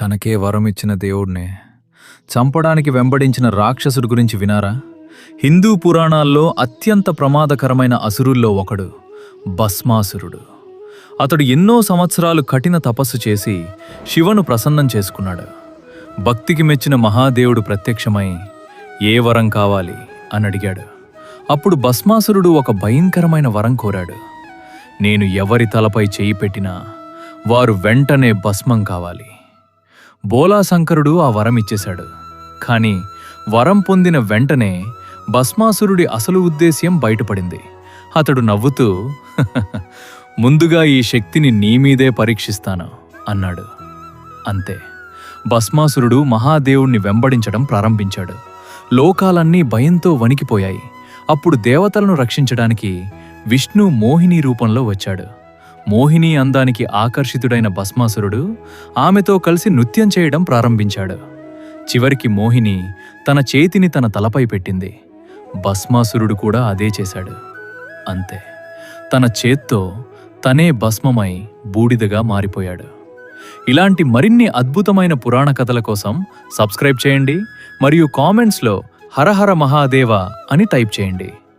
తనకే వరం ఇచ్చిన దేవుడినే చంపడానికి వెంబడించిన రాక్షసుడి గురించి వినారా? హిందూ పురాణాల్లో అత్యంత ప్రమాదకరమైన అసురుల్లో ఒకడు భస్మాసురుడు. అతడు ఎన్నో సంవత్సరాలు కఠిన తపస్సు చేసి శివను ప్రసన్నం చేసుకున్నాడు. భక్తికి మెచ్చిన మహాదేవుడు ప్రత్యక్షమై ఏ వరం కావాలి అని అడిగాడు. అప్పుడు భస్మాసురుడు ఒక భయంకరమైన వరం కోరాడు. నేను ఎవరి తలపై చేయి పెట్టినా వారు వెంటనే భస్మం కావాలి. బోలాశంకరుడు ఆ వరం ఇచ్చేశాడు. కాని వరం పొందిన వెంటనే భస్మాసురుడి అసలు ఉద్దేశ్యం బయటపడింది. అతడు నవ్వుతూ ముందుగా ఈ శక్తిని నీమీదే పరీక్షిస్తాను అన్నాడు. అంతే, భస్మాసురుడు మహాదేవుణ్ణి వెంబడించడం ప్రారంభించాడు. లోకాలన్నీ భయంతో వణికిపోయాయి. అప్పుడు దేవతలను రక్షించడానికి విష్ణు మోహిని రూపంలో వచ్చాడు. మోహిని అందానికి ఆకర్షితుడైన భస్మాసురుడు ఆమెతో కలిసి నృత్యం చేయడం ప్రారంభించాడు. చివరికి మోహిని తన చేతిని తన తలపై పెట్టింది. భస్మాసురుడు కూడా అదే చేశాడు. అంతే, తన చేత్తో తనే భస్మమై బూడిదగా మారిపోయాడు. ఇలాంటి మరిన్ని అద్భుతమైన పురాణ కథల కోసం సబ్స్క్రైబ్ చేయండి మరియు కామెంట్స్లో హరహర మహాదేవ అని టైప్ చేయండి.